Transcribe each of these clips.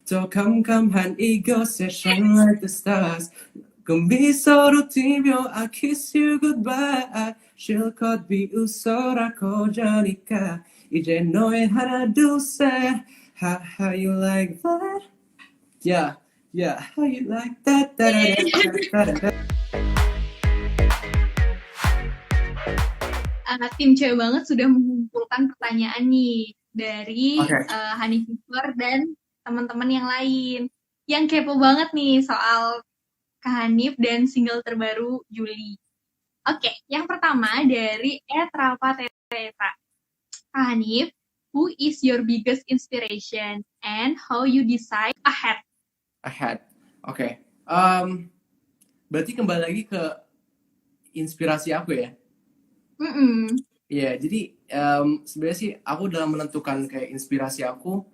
더 캄캄한 이곳에 shine like the stars 꿈이 서로 튀며 I kiss you goodbye 실컷 비웃어라 고자니까 이제 너의 하나 둘셋 how you like that yeah yeah how you like that Tim Cewek Banget sudah mengumpulkan pertanyaan nih dari Okay. Honey Fever dan teman-teman yang lain yang kepo banget nih soal Kak Hanif dan single terbaru Juli. Oke, yang pertama dari Rafa Tereta. Kak Hanif, who is your biggest inspiration and how you decide ahead? Oke. Berarti kembali lagi ke inspirasi aku ya. Iya, jadi sebenarnya sih aku dalam menentukan kayak inspirasi aku,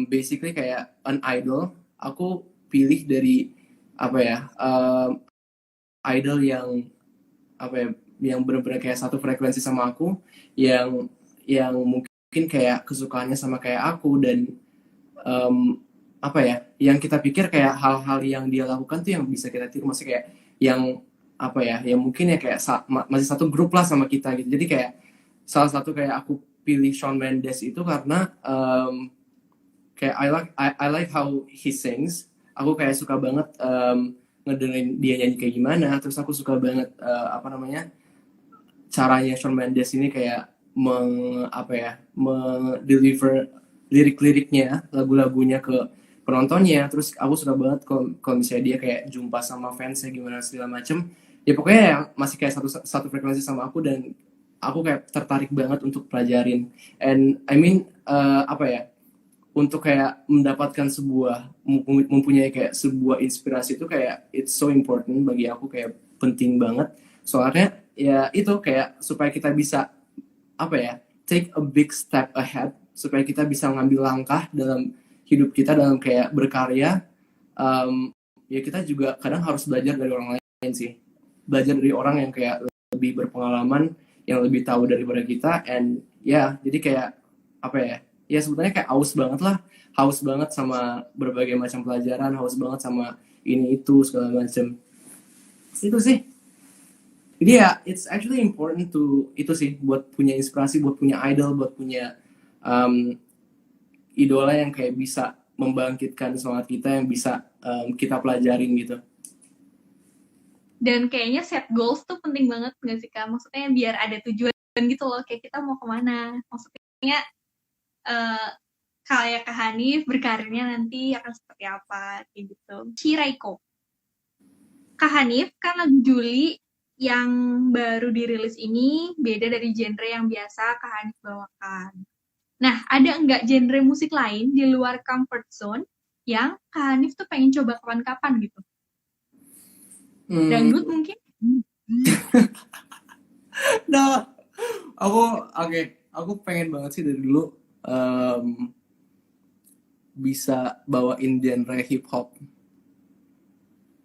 basically kayak an idol, aku pilih dari apa ya, idol yang apa ya, yang benar-benar kayak satu frekuensi sama aku, yang mungkin kayak kesukaannya sama kayak aku dan apa ya, yang kita pikir kayak hal-hal yang dia lakukan tuh yang bisa kita tiru, maksudnya kayak yang apa ya, yang mungkin ya kayak masih satu grup lah sama kita gitu. Jadi kayak salah satu kayak aku pilih Shawn Mendes itu karena kayak I like how he sings. Aku kayak suka banget ngedengerin dia nyanyi kayak gimana. Terus aku suka banget apa namanya, caranya Shawn Mendes ini kayak deliver lirik-liriknya, lagu-lagunya ke penontonnya. Terus aku suka banget kalau misalnya dia kayak jumpa sama fansnya gimana segala macem. Ya pokoknya yang masih kayak satu frekuensi sama aku dan aku kayak tertarik banget untuk pelajarin. And I mean apa ya, untuk kayak mendapatkan mempunyai kayak sebuah inspirasi itu kayak it's so important bagi aku, kayak penting banget. Soalnya ya itu kayak supaya kita bisa apa ya, take a big step ahead, supaya kita bisa ngambil langkah dalam hidup kita dalam kayak berkarya. Ya kita juga kadang harus belajar dari orang lain sih, belajar dari orang yang kayak lebih berpengalaman, yang lebih tahu daripada kita. And ya jadi kayak apa ya sebenarnya kayak haus banget sama berbagai macam pelajaran, haus banget sama ini itu segala macam. Itu sih. Jadi ya it's actually important to itu sih, buat punya inspirasi, buat punya idol, buat punya idola yang kayak bisa membangkitkan semangat kita, yang bisa kita pelajarin gitu. Dan kayaknya set goals tuh penting banget nggak sih Kak? Maksudnya biar ada tujuan gitu loh, kayak kita mau kemana. Maksudnya kayak Kak Hanif berkarirnya nanti akan seperti apa kayak gitu. Shiraiko. Kak Hanif, kan lagu Juli yang baru dirilis ini beda dari genre yang biasa Kak Hanif bawakan. Nah, ada nggak genre musik lain di luar comfort zone yang Kak Hanif tuh pengen coba kapan-kapan gitu? Dangdut mungkin? Nah, aku pengen banget sih dari dulu bisa bawain genre hip hop.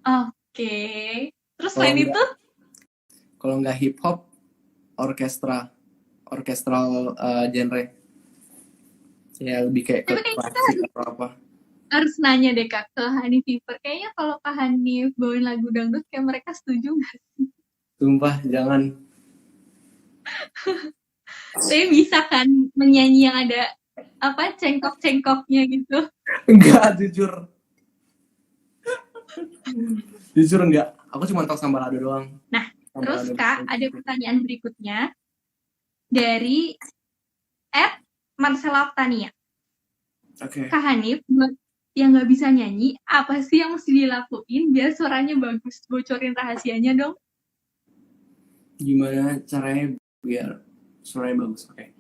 Oke. Terus selain itu? Kalau nggak hip hop, orkestral genre. Ya lebih kayak ke klasik atau apa. Harus nanya deh Kak ke Honey Fever. Kayaknya kalau Kak Hanif bawain lagu dangdut kayak mereka setuju nggak sih? Sumpah jangan. Tapi bisa kan menyanyi yang ada apa cengkok-cengkoknya gitu? Enggak, jujur enggak. Aku cuma tahu Sambalado doang. Nah, terus Kak, ada pertanyaan berikutnya dari Marcella Octania. Okay. Kak Hanif, buat yang nggak bisa nyanyi, apa sih yang mesti dilakuin biar suaranya bagus? Bocorin rahasianya dong. Gimana caranya biar suaranya bagus? Oke.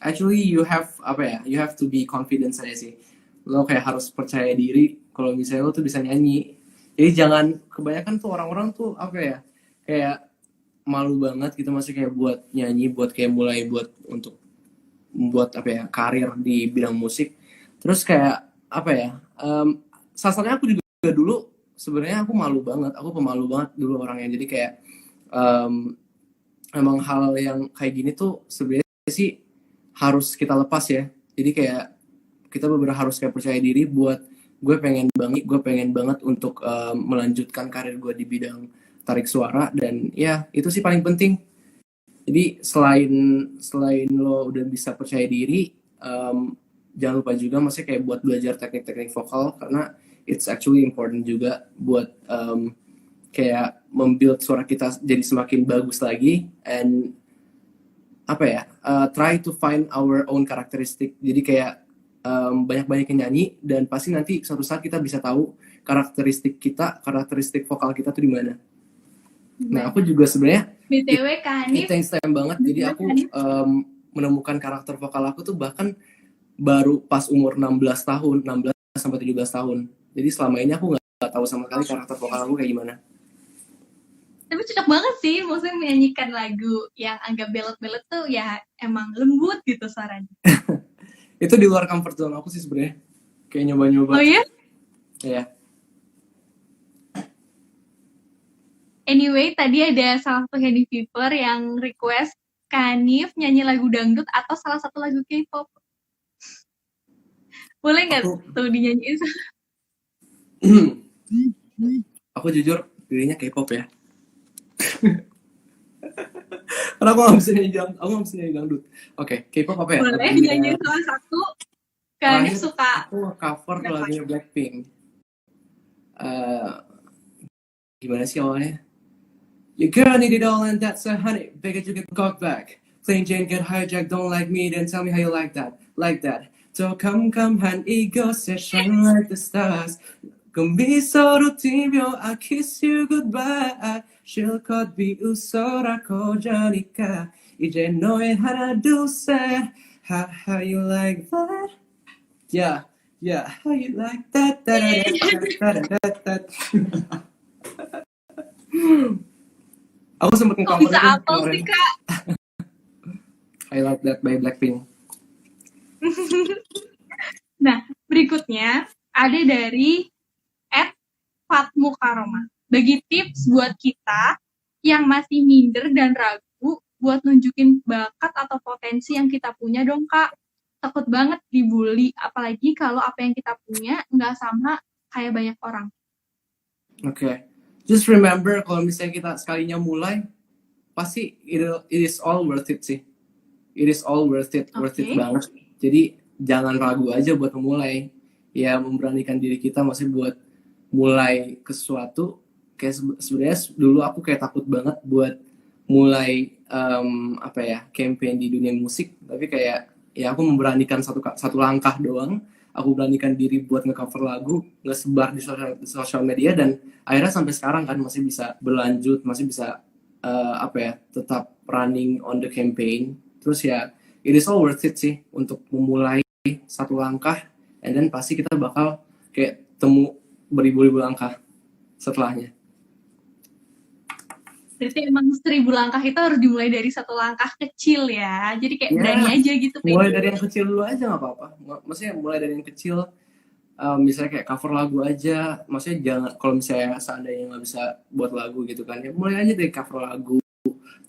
Actually you have to be confident saja sih. Lo kayak harus percaya diri kalau misalnya lo tuh bisa nyanyi. Jadi jangan, kebanyakan tuh orang-orang tuh kayak malu banget gitu, masih kayak buat nyanyi, buat kayak mulai untuk membuat karir di bidang musik. Terus kayak salah aku juga dulu sebenarnya aku pemalu banget dulu orangnya. Jadi kayak emang hal yang kayak gini tuh sebenarnya sih harus kita lepas ya. Jadi kayak kita benar harus kayak percaya diri buat gue pengen banget untuk melanjutkan karir gue di bidang tarik suara, dan ya itu sih paling penting. Jadi selain lo udah bisa percaya diri, jangan lupa juga maksudnya kayak buat belajar teknik-teknik vokal, karena it's actually important juga buat kayak membuild suara kita jadi semakin bagus lagi, and apa ya, try to find our own karakteristik. Jadi kayak banyak-banyakin nyanyi, dan pasti nanti suatu saat kita bisa tahu karakteristik vokal kita tuh di mana. Nah, aku juga sebenarnya BTW Kak Hanif, thanks time banget. Jadi aku menemukan karakter vokal aku tuh bahkan baru pas umur 16 tahun, 16 sampai 17 tahun. Jadi selama ini aku nggak tahu sama sekali karakter vokal aku kayak gimana. tapi cocok banget sih, maksudnya menyanyikan lagu yang agak belot-belot tuh ya emang lembut gitu suaranya. Itu di luar comfort zone aku sih sebenarnya. Kayak nyoba-nyoba. Oh ya? Ya. Anyway, tadi ada salah satu Handy Viewer yang request Kak Hanif nyanyi lagu dangdut atau salah satu lagu K-pop. Boleh nggak tuh dinyanyiin? Aku jujur pilihnya K-pop ya. Karena aku nggak bisa nyanyi dangdut. Oke, K-pop apa ya? Boleh dinyanyiin salah satu. Kak Hanif suka. Aku cover lagunya Blackpink. Gimana sih awalnya? Your girl need it all and that's a honey. Bigger you get cock back. Plain Jane get hijacked, don't like me, then tell me how you like that. Like that. So come, hand ego session like the stars. Gumbi 서로 뛰며 I kiss you goodbye. 실컷 비웃어라 거저니까. 이제 너의 하나 둘 셋. How you like that? Yeah, how you like that? Aku sempat nge-cover bisa apa sih Kak? I Like That by Blackpink. Nah, berikutnya ada dari @fatmukaroma. Bagi tips buat kita yang masih minder dan ragu buat nunjukin bakat atau potensi yang kita punya dong Kak. Takut banget dibully, apalagi kalau apa yang kita punya nggak sama kayak banyak orang. Oke. Just remember kalau misalnya kita sekalinya mulai, pasti it is all worth it sih. It is all worth it banget. Jadi jangan ragu aja buat memulai. Ya memberanikan diri kita masih buat mulai ke sesuatu. Kayak sebenarnya dulu aku kayak takut banget buat mulai campaign di dunia musik. Tapi kayak ya aku memberanikan satu langkah doang. Aku beranikan diri buat nge-cover lagu, nge-sebar di sosial media, dan akhirnya sampai sekarang kan masih bisa berlanjut, masih bisa tetap running on the campaign. Terus ya it is all worth it sih untuk memulai satu langkah, and then pasti kita bakal kayak temu beribu-ribu langkah setelahnya. Berarti emang 1000 langkah itu harus dimulai dari satu langkah kecil ya. Jadi kayak berani aja gitu. Mulai dari yang kecil dulu aja nggak apa-apa. Maksudnya mulai dari yang kecil, misalnya kayak cover lagu aja. Maksudnya jangan, kalau misalnya seandainya nggak bisa buat lagu gitu kan, ya mulai aja dari cover lagu.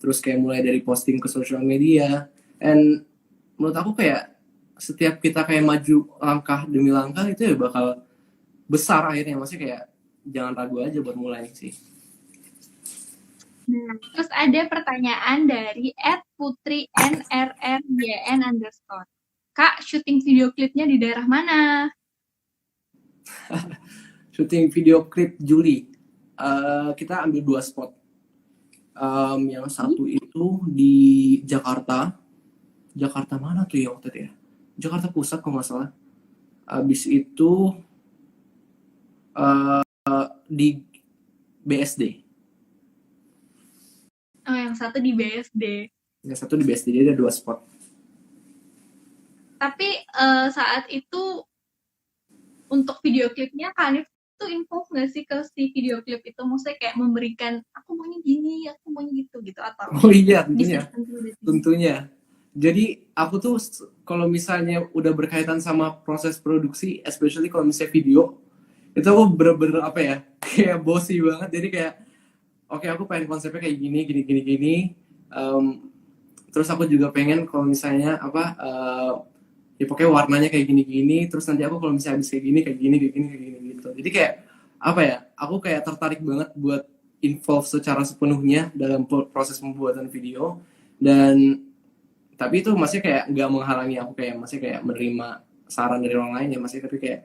Terus kayak mulai dari posting ke sosial media. And menurut aku kayak setiap kita kayak maju langkah demi langkah itu ya bakal besar akhirnya. Maksudnya kayak jangan ragu aja buat mulai sih. Terus ada pertanyaan dari @putri_nrryn_. Kak, syuting video klipnya di daerah mana? Syuting video klip Juli. Kita ambil 2 spot. Yang satu itu di Jakarta. Jakarta mana tuh ya waktu itu ya? Jakarta Pusat kalau nggak salah. Abis itu di BSD. Oh, yang satu di BSD. Yang satu di BSD, jadi ada 2 spot. Tapi saat itu untuk video klipnya Kak Hanif tuh info nggak sih ke si video klip itu? Maksudnya kayak memberikan aku maunya gini, aku maunya gitu atau? Oh iya, tentunya. Jadi aku tuh kalau misalnya udah berkaitan sama proses produksi, especially kalau misalnya video, itu aku bener-bener kayak bossy banget. Jadi kayak oke, aku pengen konsepnya kayak gini. Terus aku juga pengen kalau misalnya ya pokoknya warnanya kayak gini-gini, terus nanti aku kalau misalnya habis kayak gini kayak gini kayak gini kayak gini gitu. Jadi kayak apa ya, aku kayak tertarik banget buat involve secara sepenuhnya dalam proses pembuatan video. Dan tapi itu masih kayak nggak menghalangi aku kayak masih kayak menerima saran dari orang lain ya, masih tapi kayak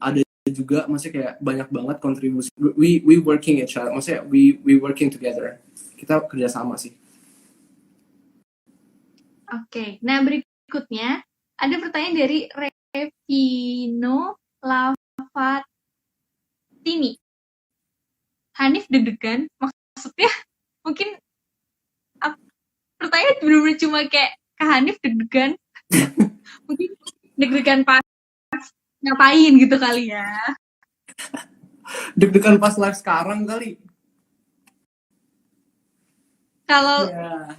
ada juga masih kayak banyak banget kontribusi. We working each other, maksudnya we working together, kita kerjasama sih. Oke, nah berikutnya ada pertanyaan dari Revino Lavatini. Hanif deg-degan, maksudnya mungkin pertanyaan bener-bener cuma kayak Kak Hanif deg-degan. Mungkin deg-degan pas ngapain gitu kali ya. Deg-degan pas live sekarang kali. Kalau Yeah.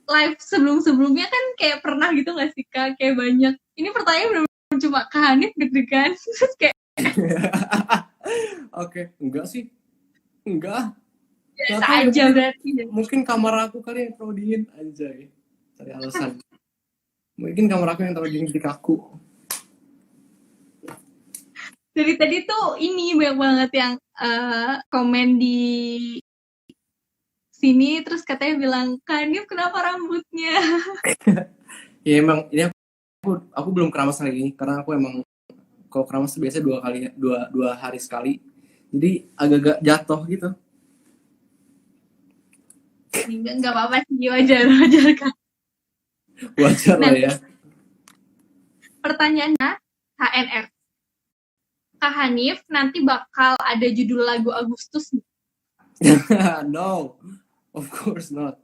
live sebelum-sebelumnya kan kayak pernah gitu gak sih Kak? Kayak banyak. Ini pertanyaan bener-bener cuma Kak Hanif deg-degan. Terus kayak Oke, enggak sih. Enggak. biasa aja berarti. Mungkin kamar aku kali yang terlalu dingin, anjay. Cari alasan. Mungkin kamar aku yang terlalu dingin di kaku. Dari tadi tuh ini banyak banget yang komen di sini terus katanya bilang Kak Hanif kenapa rambutnya? Ya emang ini aku belum keramas lagi karena aku emang kalau keramas biasanya dua hari sekali. Jadi agak-agak jatuh gitu. Enggak apa-apa sih, wajar Kak. Wajar lah ya. Pertanyaannya HNR. Kak Hanif nanti bakal ada judul lagu Agustus? No, of course not.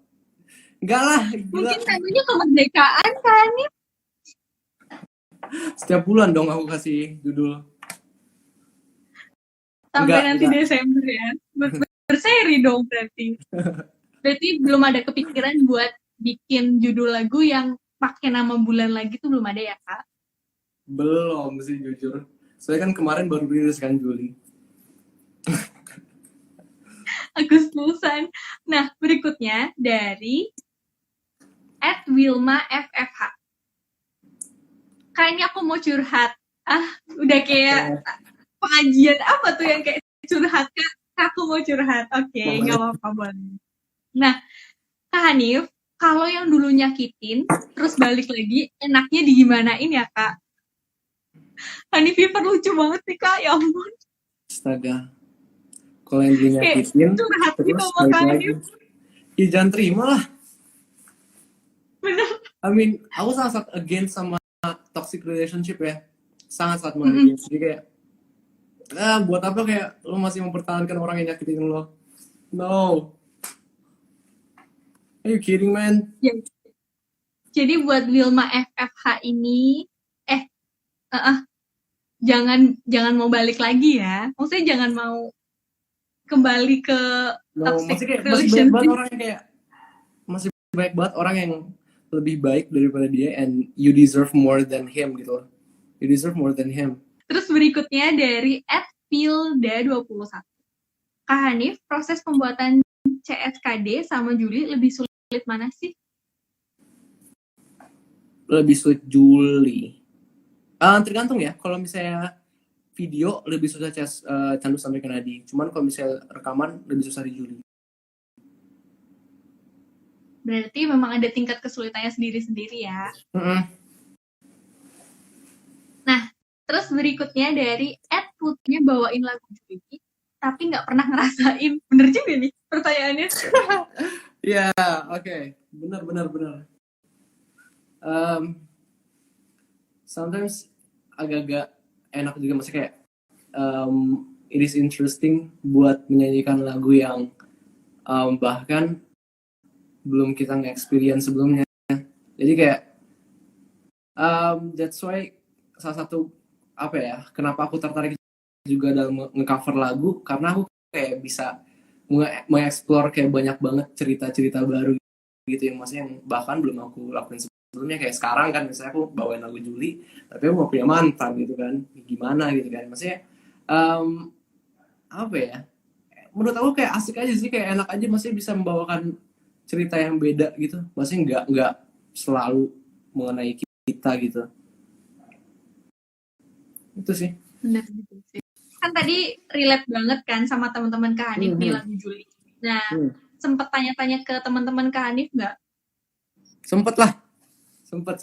Enggak lah, gila. Mungkin lagunya kemerdekaan Kak Hanif. Setiap bulan dong aku kasih judul. Sampai nanti Desember ya. Berseri dong berarti. Berarti belum ada kepikiran buat bikin judul lagu yang pakai nama bulan lagi tuh belum ada ya Kak? Belum sih jujur. Soalnya kan kemarin baru rilis kan Juli. Agustusan. Nah, berikutnya dari @wilma_ffh. Kayaknya aku mau curhat. Udah kayak pengajian apa tuh yang kayak curhat Kak? Aku mau curhat. Oke, nggak apa-apa boleh. Nah, Kak Hanif, kalau yang dulu nyakitin, terus balik lagi, enaknya digimanain ya Kak? Hanif Fever lucu banget nih Kak, ya ampun. Astaga. Kalau yang dia nyakitin, terus balik lagi. Ya jangan terima lah. Bener. I mean, aku sangat against sama toxic relationship ya. Sangat against. Jadi kayak, buat apa kayak lo masih mempertahankan orang yang nyakitin lo? No. Are you kidding, man? Ya. Jadi buat Wilma FFH ini, jangan mau balik lagi ya. Maksudnya jangan mau kembali ke toxic relationship. Masih banyak banget orang yang lebih baik daripada dia, and you deserve more than him gitu. You deserve more than him. Terus berikutnya dari @pilda21. Kak Hanif, proses pembuatan CSKD sama Juli lebih sulit mana sih? Lebih sulit Juli. Tergantung ya. Kalau misalnya video lebih susah Candu sampai ke Nadi. Cuman kalau misalnya rekaman lebih susah di Juli. Berarti memang ada tingkat kesulitannya sendiri-sendiri ya. Nah, terus berikutnya dari @putnya bawain lagu Juli, tapi nggak pernah ngerasain. Bener juga nih pertanyaannya. Ya, oke. Benar. Sometimes agak-agak enak juga, masih kayak it is interesting buat menyanyikan lagu yang bahkan belum kita nge-experience sebelumnya. Jadi kayak that's why salah satu kenapa aku tertarik juga dalam nge-cover lagu, karena aku kayak bisa mengeksplor kayak banyak banget cerita-cerita baru gitu yang maksudnya yang bahkan belum aku lakuin sebelumnya. Kayak sekarang kan misalnya aku bawain lagu Juli tapi aku mau punya mantan gitu kan, gimana gitu kan, maksudnya menurut aku kayak asik aja sih, kayak enak aja, maksudnya bisa membawakan cerita yang beda gitu, maksudnya nggak selalu mengenai kita gitu. Itu sih. Bener gitu sih. Kan tadi relate banget kan sama teman-teman Kak Hanif di lagu Juli. Nah, sempet tanya-tanya ke teman-teman Kak Hanif nggak? Sempet lah, sempet.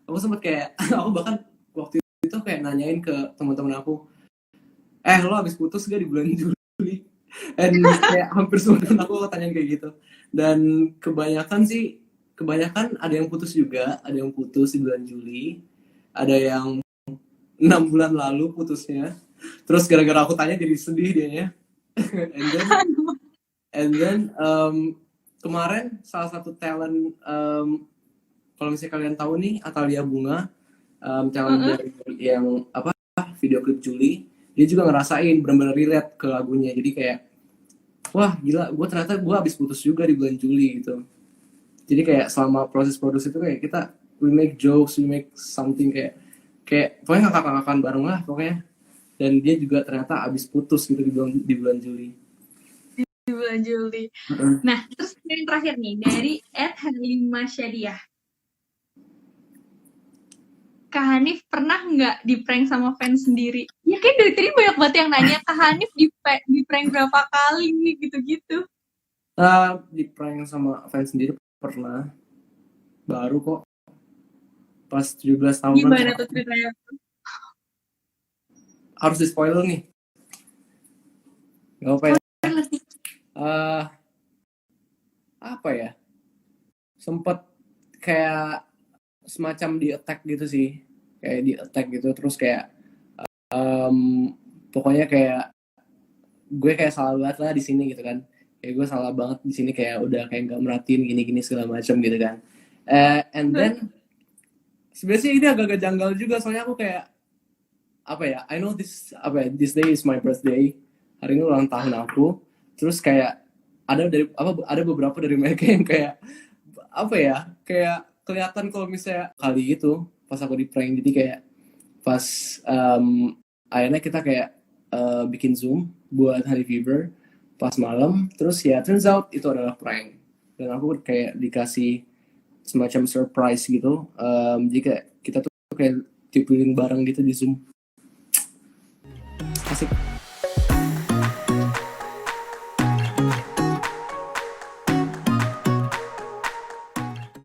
Aku sempet kayak, aku bahkan waktu itu kayak nanyain ke teman-teman aku, lo habis putus gak di bulan Juli? Dan kayak hampir semua temen aku tanyain kayak gitu. Dan kebanyakan ada yang putus juga, ada yang putus di bulan Juli, ada yang 6 bulan lalu putusnya. Terus gara-gara aku tanya jadi sedih dianya. and then kemarin salah satu talent, kalau misalnya kalian tahu nih, Atalia Bunga, talent dari yang apa video klip Juli, dia juga ngerasain benar-benar relate ke lagunya. Jadi kayak, wah gila, ternyata gue habis putus juga di bulan Juli gitu. Jadi kayak selama proses produksi itu kayak kita we make jokes, we make something kayak pokoknya ngakak-ngakakan bareng lah pokoknya. Dan dia juga ternyata habis putus gitu di bulan Juli. Di bulan Juli. Nah, terus yang terakhir nih dari @Halimah Syadiah. Kak Hanif pernah nggak di prank sama fans sendiri? Ya kan dari tadi banyak banget yang nanya Kak Hanif di prank berapa kali nih gitu-gitu. Di prank sama fans sendiri pernah. Baru kok. Pas 17 tahun. Gimana tuh ceritanya? Harus di spoiler nih. Gak apa ya. Apa ya? Sempet kayak semacam di attack gitu sih. Kayak di attack gitu. Terus kayak pokoknya kayak gue kayak salah banget lah di sini gitu kan. Kayak gue salah banget di sini, kayak udah kayak gak merhatiin gini-gini segala macam gitu kan. And then sebenarnya sih ini agak janggal juga, soalnya aku kayak apa ya, I know this day is my birthday, hari ini ulang tahun aku. Terus kayak ada beberapa dari mereka yang kayak apa ya, kayak kelihatan kalau misalnya kali itu pas aku di prank. Jadi kayak pas akhirnya kita kayak bikin Zoom buat Honey Fever pas malam, terus ya turns out itu adalah prank, dan aku kayak dikasih semacam surprise gitu. Jika kita tuh kayak tiup lilin bareng gitu di Zoom. Asik.